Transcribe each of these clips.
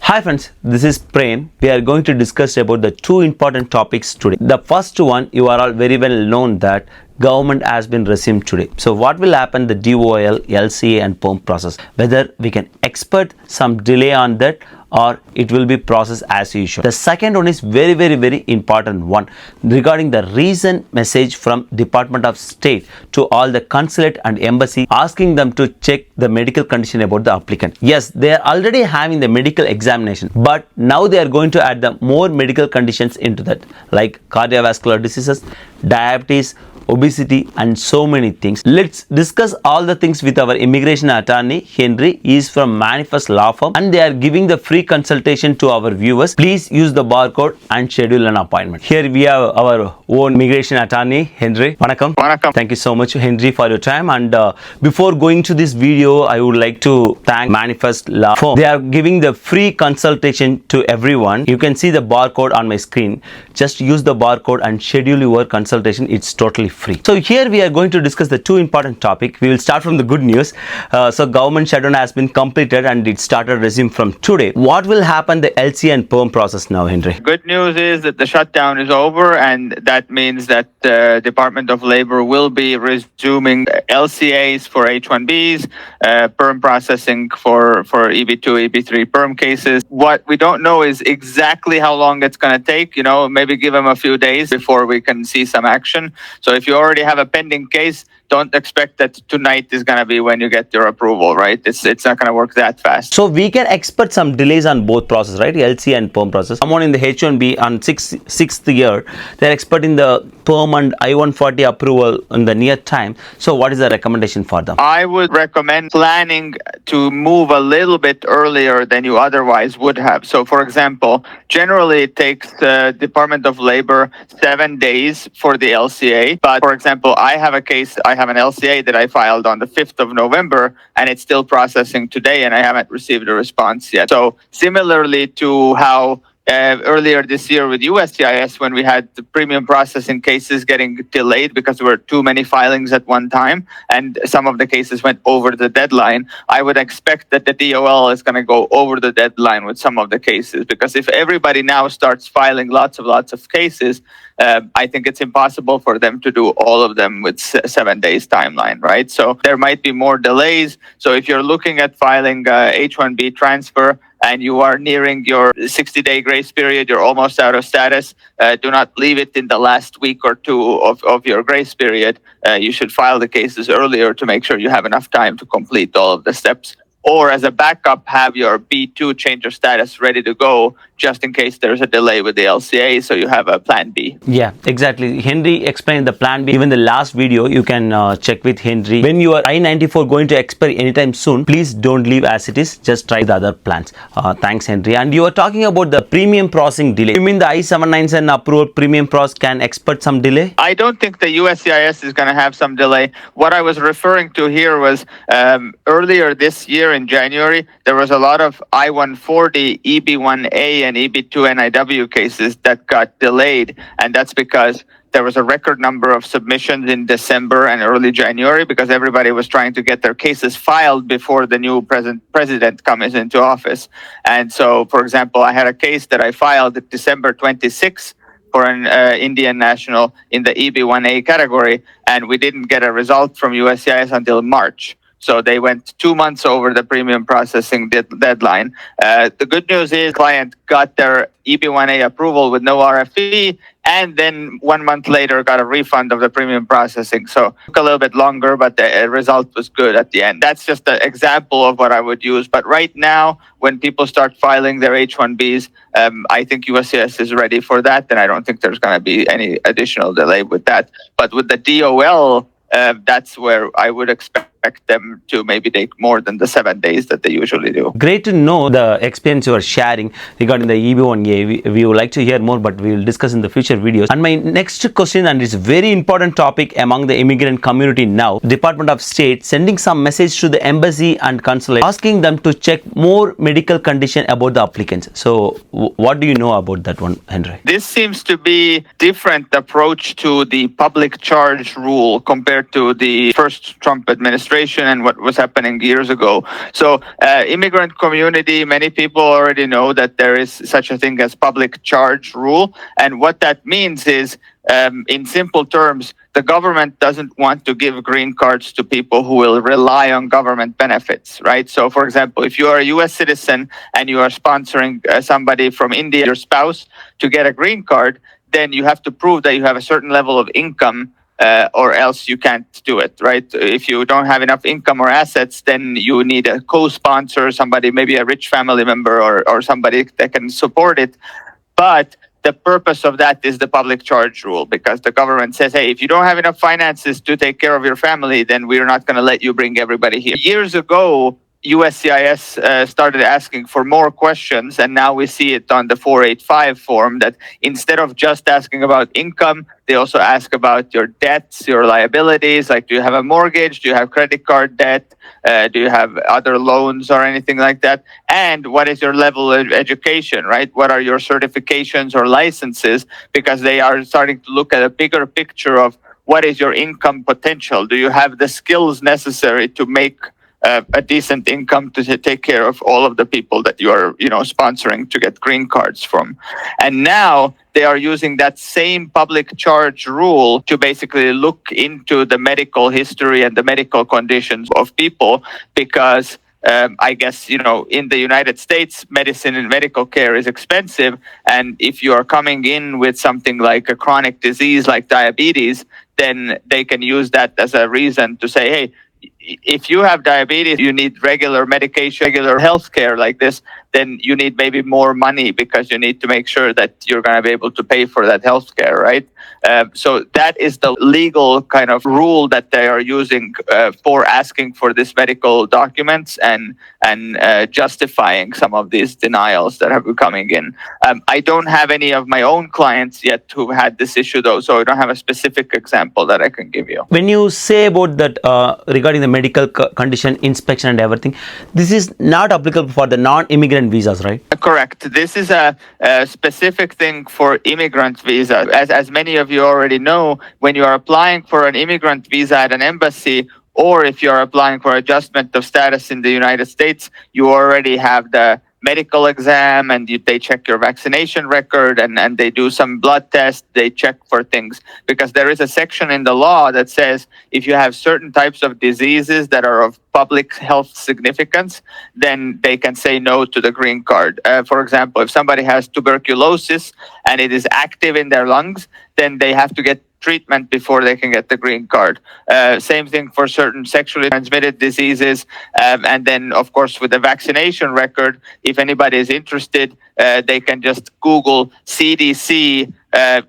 Hi friends, this is Prem. We are going to discuss about the two important topics today. The first one, you are all very well known that government has been resumed today. So what will happen, the DOL, LCA and PERM process, whether we can expect some delay on that or it will be processed as usual. The second one is very important one regarding the recent message from Department of State to all the consulate and embassy asking them to check the medical condition about the applicant. Yes, they are already having the medical examination, but now they are going to add the more medical conditions into that, like cardiovascular diseases, diabetes, obesity and so many things. Let's discuss all the things with our immigration attorney Henry. He is from Manifest Law Firm and they are giving the free consultation to our viewers. Please use the barcode and schedule an appointment. Here we have our own immigration attorney Henry. Vanakkam. Vanakkam. Thank you so much Henry for your time, and before going to this video I would like to thank Manifest Law Firm. They are giving the free consultation to everyone. You can see the barcode on my screen. Just use the barcode and schedule your consultation. It's totally free. So here we are going to discuss the two important topics. We will start from the good news. So government shutdown has been completed and it started resume from today. What will happen the LC and PERM process now, Henry? Good news is that the shutdown is over, and that means that the Department of Labor will be resuming LCAs for H-1Bs, PERM processing for EB2, EB3 PERM cases. What we don't know is exactly how long it's going to take. Maybe give them a few days before we can see some action. So if you already have a pending case, don't expect that tonight is going to be when you get your approval, right? It's not going to work that fast. So we can expect some delays on both processes, right? LC and PERM process. Someone in the H1B on sixth year, they're expecting the PERM and I-140 approval in the near time. So what is the recommendation for them? I would recommend planning to move a little bit earlier than you otherwise would have. So for example, generally it takes the Department of Labor 7 days for the LCA. But for example, I have an LCA that I filed on the 5th of November, and it's still processing today, and I haven't received a response yet. So similarly to how earlier this year with USCIS, when we had the premium processing cases getting delayed because there were too many filings at one time, and some of the cases went over the deadline, I would expect that the DOL is going to go over the deadline with some of the cases, because if everybody now starts filing lots of cases, I think it's impossible for them to do all of them with 7 days timeline, right? So there might be more delays. So if you're looking at filing H-1B transfer and you are nearing your 60-day grace period, you're almost out of status, do not leave it in the last week or two of your grace period. You should file the cases earlier to make sure you have enough time to complete all of the steps. Or as a backup, have your B2 change of status ready to go just in case there's a delay with the LCA, so you have a plan B. Yeah, exactly. Henry explained the plan B. Even the last video, you can check with Henry. When your I-94 going to expire anytime soon, please don't leave as it is. Just try the other plans. Thanks, Henry. And you are talking about the premium processing delay. You mean the I-797 approval premium process can expect some delay? I don't think the USCIS is going to have some delay. What I was referring to here was earlier this year in January, there was a lot of I-140, EB1A, and EB2 NIW cases that got delayed. And that's because there was a record number of submissions in December and early January because everybody was trying to get their cases filed before the new president comes into office. And so, for example, I had a case that I filed December 26th for an Indian national in the EB1A category, and we didn't get a result from USCIS until March. So they went 2 months over the premium processing deadline. The good news is client got their EB1A approval with no RFE, and then 1 month later got a refund of the premium processing. So it took a little bit longer, but the result was good at the end. That's just an example of what I would use. But right now, when people start filing their H-1Bs, I think USCIS is ready for that, and I don't think there's going to be any additional delay with that. But with the DOL, that's where I would expect them to maybe take more than the 7 days that they usually do. Great to know the experience you are sharing regarding the EB1A. We would like to hear more, but we will discuss in the future videos. And my next question, and it's a very important topic among the immigrant community now, Department of State sending some message to the embassy and consulate asking them to check more medical condition about the applicants. So what do you know about that one, Henry? This seems to be different approach to the public charge rule compared to the first Trump administration. administration and what was happening years ago. So immigrant community, many people already know that there is such a thing as public charge rule. And what that means is, in simple terms, the government doesn't want to give green cards to people who will rely on government benefits, right? So, for example, if you are a US citizen and you are sponsoring somebody from India, your spouse, to get a green card, then you have to prove that you have a certain level of income, or else you can't do it, right? If you don't have enough income or assets, then you need a co-sponsor, somebody, maybe a rich family member or somebody that can support it. But the purpose of that is the public charge rule, because the government says, hey, if you don't have enough finances to take care of your family, then we're not going to let you bring everybody here. Years ago, USCIS started asking for more questions, and now we see it on the 485 form that instead of just asking about income, they also ask about your debts, your liabilities, like do you have a mortgage, do you have credit card debt, do you have other loans or anything like that, and what is your level of education, right? What are your certifications or licenses, because they are starting to look at a bigger picture of what is your income potential. Do you have the skills necessary to make a decent income to take care of all of the people that you are, sponsoring to get green cards from? And now they are using that same public charge rule to basically look into the medical history and the medical conditions of people, because I guess, in the United States, medicine and medical care is expensive. And if you are coming in with something like a chronic disease like diabetes, then they can use that as a reason to say, hey, if you have diabetes, you need regular medication, regular health care like this, then you need maybe more money because you need to make sure that you're going to be able to pay for that health care, right? So that is the legal kind of rule that they are using for asking for these medical documents and justifying some of these denials that have been coming in. I don't have any of my own clients yet who had this issue though, so I don't have a specific example that I can give you. When you say about that regarding the medical condition, inspection and everything, this is not applicable for the non-immigrant visas, right? Correct. This is a specific thing for immigrant visa. As many of you already know, when you are applying for an immigrant visa at an embassy, or if you are applying for adjustment of status in the United States, you already have the medical exam, and they check your vaccination record, and they do some blood tests, they check for things. Because there is a section in the law that says if you have certain types of diseases that are of public health significance, then they can say no to the green card. For example, if somebody has tuberculosis and it is active in their lungs, then they have to get treatment before they can get the green card. Same thing for certain sexually transmitted diseases. And then, of course, with the vaccination record, if anybody is interested, they can just Google CDC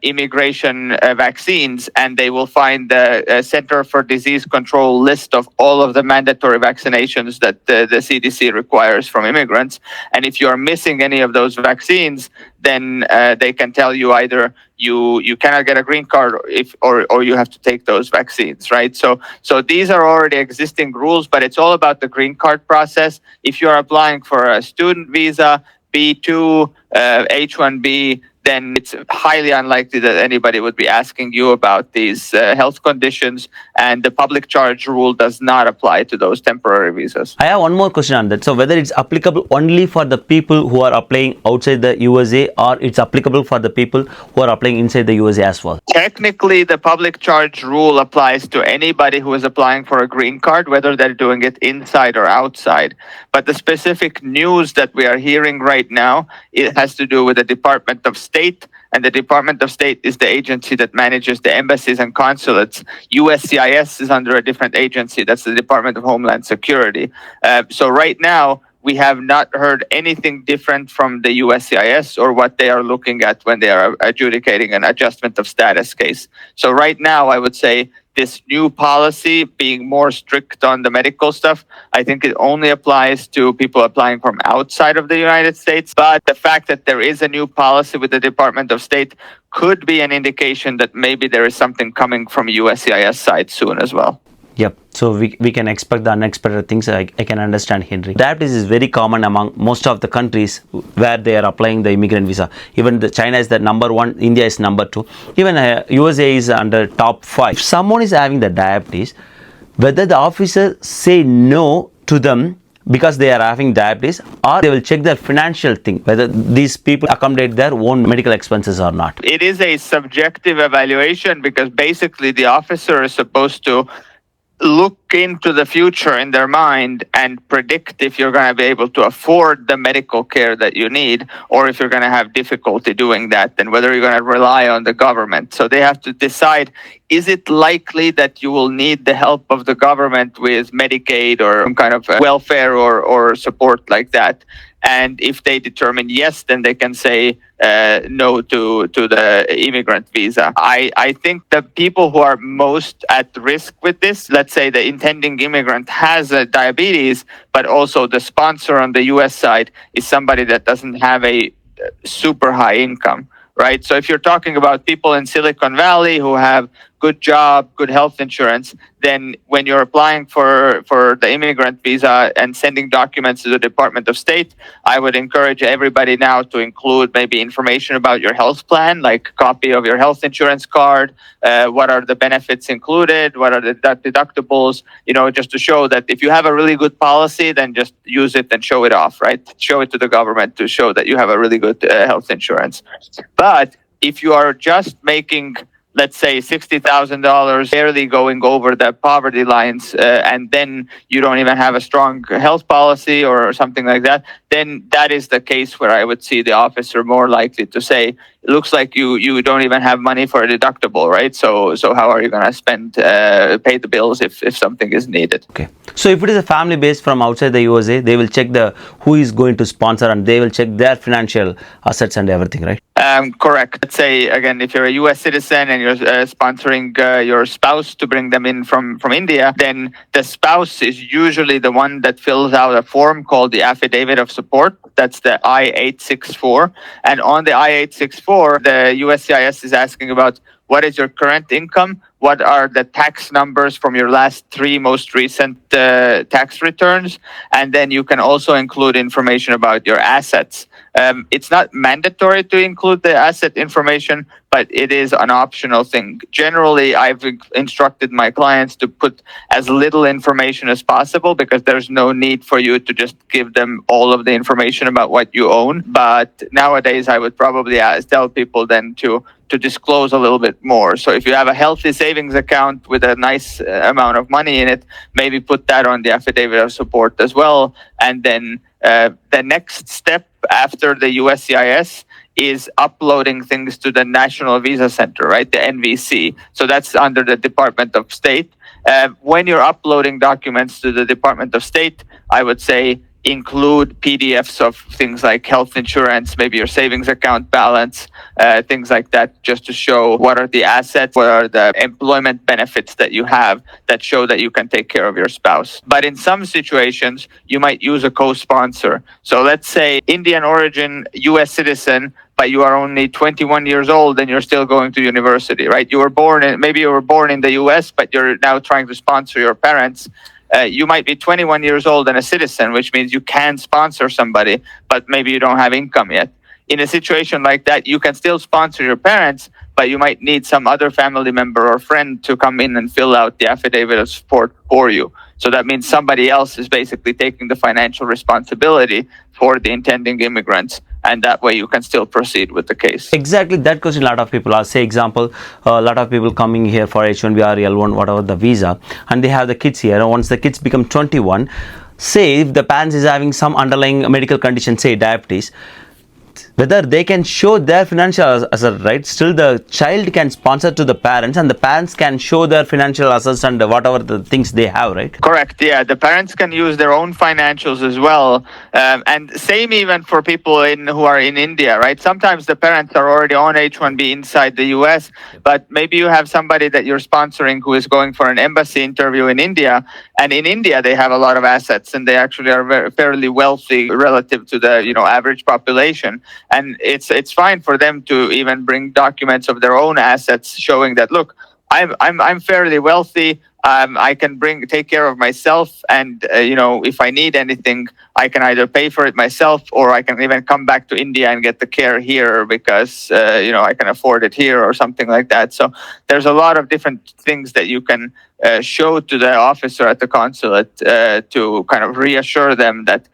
immigration vaccines, and they will find the Center for Disease Control list of all of the mandatory vaccinations that the CDC requires from immigrants. And if you are missing any of those vaccines, then they can tell you either you cannot get a green card or you have to take those vaccines, right? So these are already existing rules, but it's all about the green card process. If you are applying for a student visa, B2, H1B, then it's highly unlikely that anybody would be asking you about these health conditions, and the public charge rule does not apply to those temporary visas. I have one more question on that. So whether it's applicable only for the people who are applying outside the USA, or it's applicable for the people who are applying inside the USA as well? Technically, the public charge rule applies to anybody who is applying for a green card, whether they're doing it inside or outside. But the specific news that we are hearing right now, it has to do with the Department of State, and the Department of State is the agency that manages the embassies and consulates. USCIS is under a different agency. That's the Department of Homeland Security. So right now, we have not heard anything different from the USCIS or what they are looking at when they are adjudicating an adjustment of status case. So right now, I would say this new policy being more strict on the medical stuff, I think it only applies to people applying from outside of the United States. But the fact that there is a new policy with the Department of State could be an indication that maybe there is something coming from USCIS side soon as well. Yep. So we can expect the unexpected things. I can understand, Henry. Diabetes is very common among most of the countries where they are applying the immigrant visa. Even China is the number one, India is number two. Even USA is under top 5. If someone is having the diabetes, whether the officer say no to them because they are having diabetes, or they will check their financial thing, whether these people accommodate their own medical expenses or not. It is a subjective evaluation because basically the officer is supposed to look into the future in their mind and predict if you're going to be able to afford the medical care that you need, or if you're going to have difficulty doing that, and whether you're going to rely on the government. So they have to decide, is it likely that you will need the help of the government with Medicaid or some kind of welfare or support like that? And if they determine yes, then they can say no to the immigrant visa. I think the people who are most at risk with this, let's say the intending immigrant has diabetes, but also the sponsor on the US side is somebody that doesn't have a super high income, right? So if you're talking about people in Silicon Valley who have good job, good health insurance, then when you're applying for the immigrant visa and sending documents to the Department of State, I would encourage everybody now to include maybe information about your health plan, like a copy of your health insurance card, what are the benefits included, what are the deductibles, just to show that if you have a really good policy, then just use it and show it off, right? Show it to the government to show that you have a really good health insurance. But if you are just making, let's say, $60,000, barely going over the poverty lines, and then you don't even have a strong health policy or something like that, then that is the case where I would see the officer more likely to say, it looks like you don't even have money for a deductible, right? So how are you going to pay the bills if something is needed? Okay. So if it is a family based from outside the USA, they will check who is going to sponsor, and they will check their financial assets and everything, right? Correct. Let's say, again, if you're a US citizen and you're sponsoring your spouse to bring them in from India, then the spouse is usually the one that fills out a form called the Affidavit of Support. That's the I-864. And on the I-864, the USCIS is asking about what is your current income, what are the tax numbers from your last 3 most recent tax returns, and then you can also include information about your assets. It's not mandatory to include the asset information, but it is an optional thing. Generally, I've instructed my clients to put as little information as possible because there's no need for you to just give them all of the information about what you own. But nowadays, I would probably tell people then to disclose a little bit more. So if you have a healthy savings account with a nice amount of money in it, maybe put that on the Affidavit of Support as well. And then the next step after the USCIS is uploading things to the National Visa Center, right? The NVC. So that's under the Department of State. When you're uploading documents to the Department of State, I would say include PDFs of things like health insurance, maybe your savings account balance, things like that, just to show what are the assets, what are the employment benefits that you have that show that you can take care of your spouse. But in some situations, you might use a co-sponsor. So let's say Indian origin, US citizen, but you are only 21 years old and you're still going to university, right? Maybe you were born in the US, but you're now trying to sponsor your parents. You might be 21 years old and a citizen, which means you can sponsor somebody, but maybe you don't have income yet. In a situation like that, you can still sponsor your parents, but you might need some other family member or friend to come in and fill out the Affidavit of Support for you. So that means somebody else is basically taking the financial responsibility for the intending immigrants, and that way you can still proceed with the case. Exactly that question a lot of people ask. Say example, a lot of people coming here for H1B or L1, whatever the visa, and they have the kids here. Once the kids become 21, say if the parents is having some underlying medical condition, say diabetes, whether they can show their financial asset, right? Still the child can sponsor to the parents, and the parents can show their financial assets and whatever the things they have, right? Correct. Yeah, the parents can use their own financials as well, and same even for people who are in India, right? Sometimes the parents are already on H1B inside the US, but maybe you have somebody that you're sponsoring who is going for an embassy interview in India, and in India they have a lot of assets and they actually are fairly wealthy relative to the average population. And it's fine for them to even bring documents of their own assets showing that, look, I'm fairly wealthy. I can take care of myself, and if I need anything, I can either pay for it myself, or I can even come back to India and get the care here because I can afford it here or something like that. So there's a lot of different things that you can show to the officer at the consulate to kind of reassure them that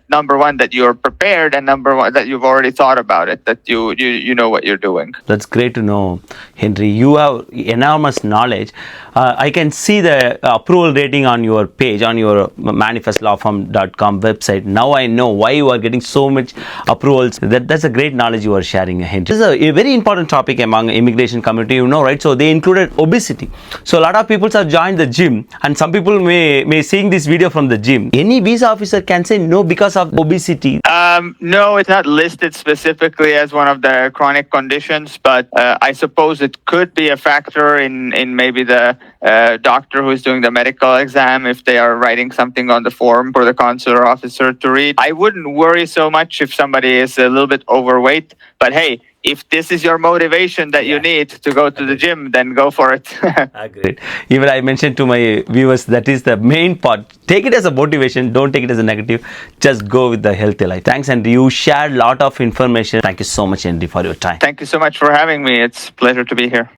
number one, that you're prepared, and number one, that you've already thought about it, that you know what you're doing. That's great to know, Henry. You have enormous knowledge. I can see the approval rating on your page, on your manifestlawfirm.com website. Now I know why you are getting so much approvals. That's a great knowledge you are sharing, Henry. This is a very important topic among immigration community, right? So they included obesity. So a lot of people have joined the gym, and some people may seeing this video from the gym. Any visa officer can say no because of obesity. No, it's not listed specifically as one of the chronic conditions, but I suppose it could be a factor in maybe the doctor who's doing the medical exam, if they are writing something on the form for the consular officer to read. I wouldn't worry so much if somebody is a little bit overweight, but hey, if this is your motivation that you need to go to the gym, then go for it. Agreed. Even I mentioned to my viewers, that is the main part. Take it as a motivation. Don't take it as a negative. Just go with the healthy life. Thanks, Henry. You shared a lot of information. Thank you so much, Henry, for your time. Thank you so much for having me. It's a pleasure to be here.